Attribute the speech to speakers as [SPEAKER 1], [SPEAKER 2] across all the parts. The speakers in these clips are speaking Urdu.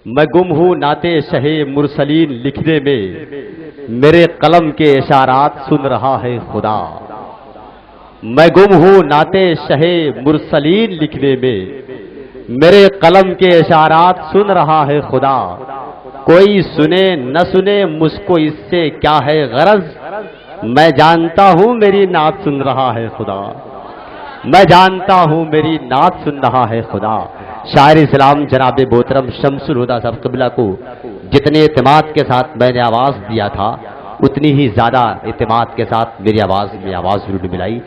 [SPEAKER 1] میں گم ہوں نعت شہ مرسلین لکھنے میں، میرے قلم کے اشارات سن رہا ہے خدا۔ میں گم ہوں نعت شہ مرسلین لکھنے میں، میرے قلم کے اشارات سن رہا ہے خدا۔ کوئی سنے نہ سنے مجھ کو اس سے کیا ہے غرض، میں جانتا ہوں میری نعت سن رہا ہے خدا۔ میں جانتا ہوں میری نعت سن رہا ہے خدا۔ شاعر اسلام جناب محترم شمس الہدیٰ صاحب قبلہ کو جتنے اعتماد کے ساتھ میں نے آواز دیا تھا، اتنی ہی زیادہ اعتماد کے ساتھ میری آواز میں آواز ضرور ملائی،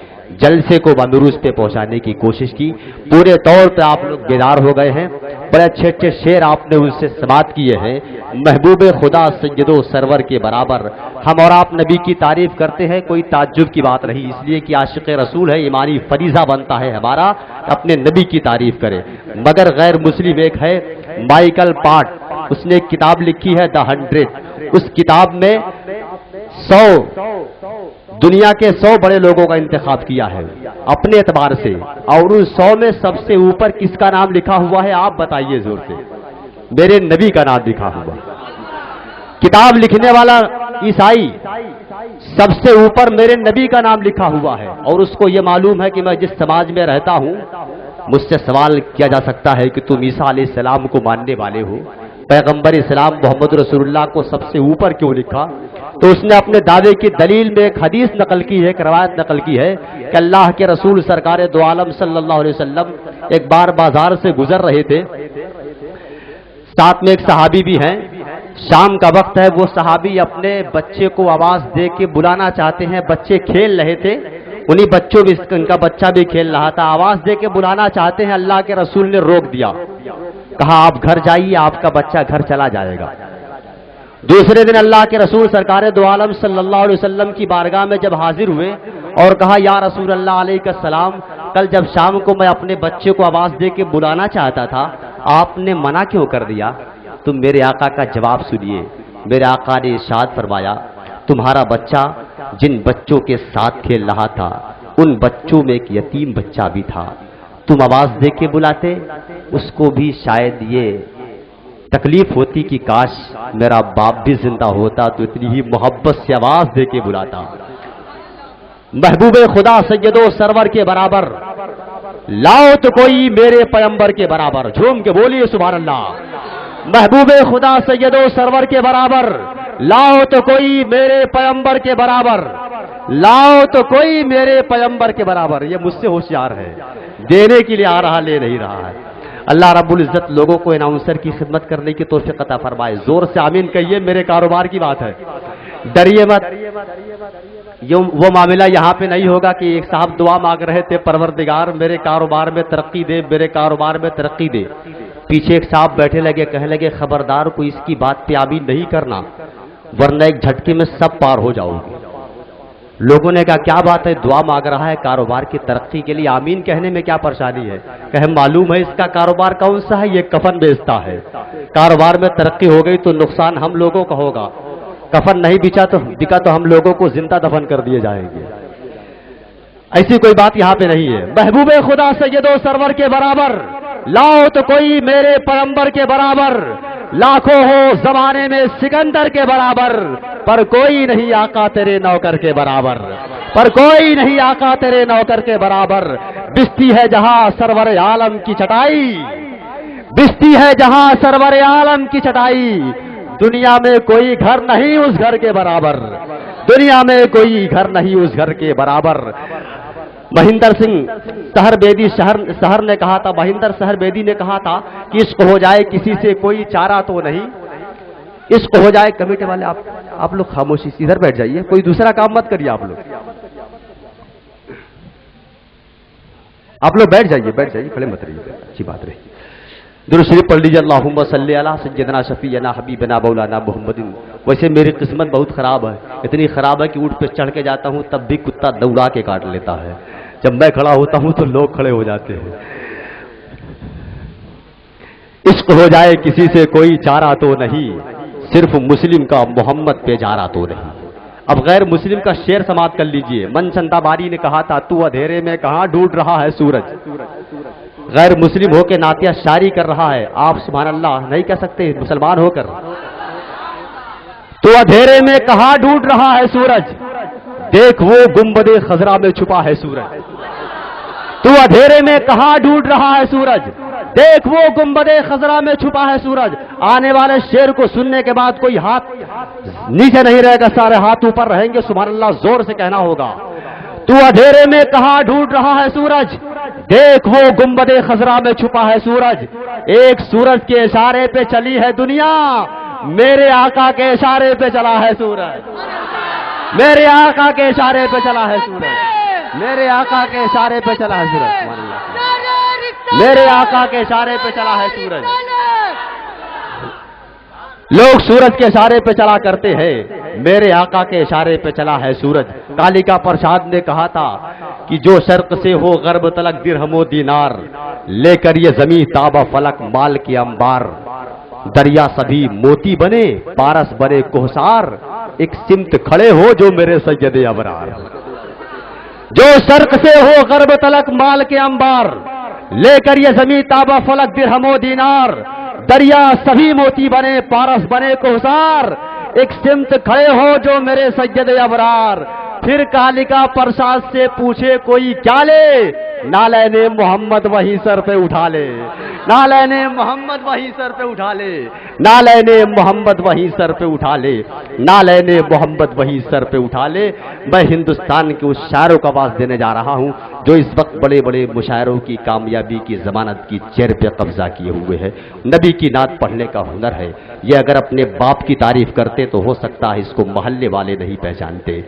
[SPEAKER 1] جلسے کو بندروس پہ پہنچانے کی کوشش کی۔ پورے طور پہ آپ لوگ بیدار ہو گئے ہیں، بڑے اچھے اچھے شعر آپ نے ان سے سماعت کیے ہیں۔ محبوب خدا سید و سرور کے برابر ہم اور آپ نبی کی تعریف کرتے ہیں، کوئی تعجب کی بات نہیں، اس لیے کہ عاشق رسول ہے، ایمانی فریضہ بنتا ہے ہمارا اپنے نبی کی تعریف کرے۔ مگر غیر مسلم ایک ہے مائیکل پارٹ، اس نے ایک کتاب لکھی ہے دا 100۔ اس کتاب میں 100 دنیا کے 100 بڑے لوگوں کا انتخاب کیا ہے اپنے اعتبار سے، اور ان 100 میں سب سے اوپر کس کا نام لکھا ہوا ہے آپ بتائیے زور سے؟ میرے نبی کا نام لکھا ہوا۔ کتاب لکھنے والا عیسائی، سب سے اوپر میرے نبی کا نام لکھا ہوا ہے، اور اس کو یہ معلوم ہے کہ میں جس سماج میں رہتا ہوں، مجھ سے سوال کیا جا سکتا ہے کہ تم عیسیٰ علیہ السلام کو ماننے والے ہو، پیغمبر اسلام محمد رسول اللہ کو سب سے اوپر کیوں لکھا؟ تو اس نے اپنے دعوے کی دلیل میں ایک حدیث نقل کی ہے، ایک روایت نقل کی ہے کہ اللہ کے رسول سرکار دو عالم صلی اللہ علیہ وسلم ایک بار بازار سے گزر رہے تھے، ساتھ میں ایک صحابی بھی ہیں، شام کا وقت ہے، وہ صحابی اپنے بچے کو آواز دے کے بلانا چاہتے ہیں، بچے کھیل رہے تھے، انہی بچوں بھی ان کا بچہ بھی کھیل رہا تھا، آواز دے کے بلانا چاہتے ہیں، اللہ کے رسول نے روک دیا، کہا آپ گھر جائیے، آپ کا بچہ گھر چلا جائے گا۔ دوسرے دن اللہ کے رسول سرکار دو عالم صلی اللہ علیہ وسلم کی بارگاہ میں جب حاضر ہوئے اور کہا یا رسول اللہ علیہ السلام، کل جب شام کو میں اپنے بچے کو آواز دے کے بلانا چاہتا تھا، آپ نے منع کیوں کر دیا؟ تم میرے آقا کا جواب سنیے، میرے آقا نے ارشاد فرمایا تمہارا بچہ جن بچوں کے ساتھ کھیل رہا تھا ان بچوں میں ایک یتیم بچہ بھی تھا، تم آواز دے کے بلاتے، اس کو بھی شاید یہ تکلیف ہوتی کہ کاش میرا باپ بھی زندہ ہوتا تو اتنی ہی محبت سے آواز دے کے بلاتا۔ محبوب خدا سید و سرور کے برابر لاؤ تو کوئی میرے پیغمبر کے برابر، جھوم کے بولیے سبحان اللہ۔ محبوب خدا سید و سرور کے برابر لاؤ تو کوئی میرے پیغمبر کے برابر، لاؤ تو کوئی میرے پیغمبر کے برابر۔ یہ مجھ سے ہوشیار ہے، دینے کے لیے آ رہا، لے نہیں رہا ہے۔ اللہ رب العزت لوگوں کو اناؤنسر کی خدمت کرنے کی توفیق عطا فرمائے۔ زور سے آمین کہیے، میرے کاروبار کی بات ہے، ڈریے مت۔ وہ معاملہ یہاں پہ نہیں ہوگا کہ ایک صاحب دعا مانگ رہے تھے پروردگار میرے کاروبار میں ترقی دے، میرے کاروبار میں ترقی دے، پیچھے ایک صاحب بیٹھے لگے کہنے لگے خبردار کوئی اس کی بات پہ آمین نہیں کرنا ورنہ ایک جھٹکے میں سب پار ہو جاؤ گے۔ لوگوں نے کہا کیا بات ہے، دعا مانگ رہا ہے کاروبار کی ترقی کے لیے، آمین کہنے میں کیا پریشانی ہے؟ کہ معلوم ہے اس کا کاروبار کون سا ہے، یہ کفن بیچتا ہے، کاروبار میں ترقی ہو گئی تو نقصان ہم لوگوں کا ہوگا، کفن نہیں بکا تو ہم لوگوں کو زندہ دفن کر دیے جائیں گے۔ ایسی کوئی بات یہاں پہ نہیں ہے۔ محبوب خدا سید و سرور کے برابر لاؤ تو کوئی میرے پیغمبر کے برابر، لاکھوں ہو زمانے میں سکندر کے برابر، پر کوئی نہیں آقا تیرے نوکر کے برابر، پر کوئی نہیں آقا تیرے نوکر کے برابر۔ بستی ہے جہاں سرور عالم کی چٹائی، بستی ہے جہاں سرور عالم کی چٹائی، دنیا میں کوئی گھر نہیں اس گھر کے برابر، دنیا میں کوئی گھر نہیں اس گھر کے برابر۔ مہندر سنگھ سہر بیدی سہر نے کہا تھا، مہندر سہر بیدی نے کہا تھا کہ عشق ہو جائے کسی سے کوئی چارہ تو نہیں، عشق ہو جائے۔ کمیٹی والے آپ لوگ خاموشی سے ادھر بیٹھ جائیے، کوئی دوسرا کام مت کریے، آپ لوگ بیٹھ جائیے، کھڑے مت رہیے، اچھی بات رہی۔ درود شریف پڑھ لیجیے، اللہم صلی علی سیدنا شفیعنا حبیبنا مولانا محمد۔ ویسے میری قسمت بہت خراب ہے، اتنی خراب ہے کہ اونٹ پہ چڑھ کے جاتا ہوں تب بھی کتا دوڑا کے کاٹ لیتا ہے، جب میں کھڑا ہوتا ہوں تو لوگ کھڑے ہو جاتے ہیں۔ عشق ہو جائے کسی سے کوئی چارہ تو نہیں، صرف مسلم کا محمد پہ جارہ تو نہیں۔ اب غیر مسلم کا شعر سماعت کر لیجئے۔ من چندہ باری نے کہا تھا تو اندھیرے میں کہاں ڈھونڈ رہا ہے سورج، غیر مسلم ہو کے نعتیہ شاعری کر رہا ہے، آپ سبحان اللہ نہیں کہہ سکتے مسلمان ہو کر؟ تو اندھیرے میں کہاں ڈھونڈ رہا ہے سورج، دیکھ وہ گنبد خضرا میں چھپا ہے سورج۔ تو اندھیرے میں کہاں ڈھونڈ رہا ہے سورج، دیکھ وہ گنبد خضرا میں چھپا ہے سورج۔ آنے والے شعر کو سننے کے بعد کوئی ہاتھ نیچے نہیں رہے گا، سارے ہاتھ اوپر رہیں گے، سبحان اللہ زور سے کہنا ہوگا۔ تو اندھیرے میں کہاں ڈھونڈ رہا ہے سورج، دیکھ وہ گنبد خضرا میں چھپا ہے سورج۔ ایک سورج کے اشارے پہ چلی ہے دنیا، میرے آقا کے اشارے پہ چلا ہے سورج، میرے آقا کے اشارے پہ چلا ہے سورج، میرے آقا کے اشارے پہ چلا ہے سورج، میرے آقا کے اشارے پہ چلا ہے سورج۔ لوگ سورج کے اشارے پہ چلا کرتے ہیں، میرے آقا کے اشارے پہ چلا ہے سورج۔ کالیکا پرساد نے کہا تھا کہ جو شرق سے ہو غرب تلک درہم و دینار، لے کر یہ زمین تابہ فلک مال کے انبار، دریا سبھی موتی بنے پارس بنے کوہسار، ایک سمت کھڑے ہو جو میرے سید ابرار۔ جو شرق سے ہو غرب تلک مال کے انبار، لے کر یہ زمین تابہ فلک درہم و دینار، دریا سبھی موتی بنے پارس بنے کوہسار، ایک سمت کھڑے ہو جو میرے سید ابرار۔ پھر کالیکا پرساد سے پوچھے کوئی کیا لے، نالین محمد وہی سر پہ اٹھا لے، نالین محمد وہی سر پہ اٹھا لے، نالین محمد وہی سر پہ اٹھا لے، نالین محمد وہی سر پہ اٹھا لے۔ میں ہندوستان کے اس شاعروں کو آواز دینے جا رہا ہوں جو اس وقت بڑے بڑے مشاعروں کی کامیابی کی ضمانت کی چیئر پہ قبضہ کیے ہوئے ہیں۔ نبی کی نعت پڑھنے کا ہنر ہے یہ، اگر اپنے باپ کی تعریف کرتے تو ہو سکتا ہے اس کو محلے والے نہیں پہچانتے،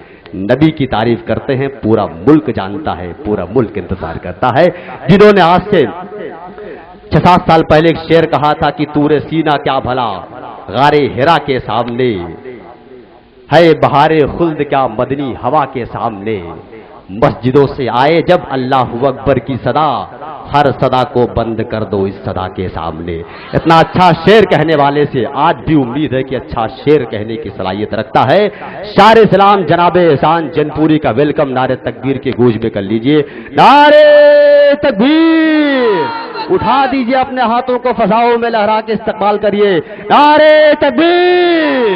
[SPEAKER 1] نبی کی تعریف کرتے ہیں پورا ملک جانتا ہے، پورا ملک انتظار کرتا ہے۔ جنہوں نے آج سے 6-7 سال پہلے ایک شعر کہا تھا کہ تور سینہ کیا بھلا غار ہرا کے سامنے، ہے بہار خلد کیا مدنی ہوا کے سامنے، مسجدوں سے آئے جب اللہ اکبر کی صدا، ہر صدا کو بند کر دو اس صدا کے سامنے۔ اتنا اچھا شعر کہنے والے سے آج بھی امید ہے کہ اچھا شعر کہنے کی صلاحیت رکھتا ہے۔ شاعر اسلام جناب احسان جنپوری کا ویلکم نعرے تکبیر کے گونج میں کر لیجئے۔ نعرے تکبیر، اٹھا دیجئے اپنے ہاتھوں کو فضاؤں میں لہرا کے استقبال کریے۔ نعرے تکبیر،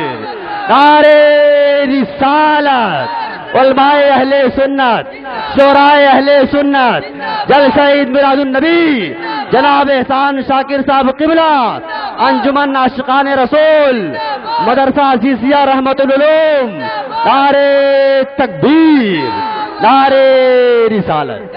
[SPEAKER 1] نعرے رسالت، علماء اہل سنت، شعراء اہل سنت، جلسہ عید میلاد النبی جناب احسان شاکر صاحب قبلہ، انجمن عاشقان رسول، مدرسہ عزیزیہ رحمت العلوم، نعرے تکبیر، نعرے رسالت۔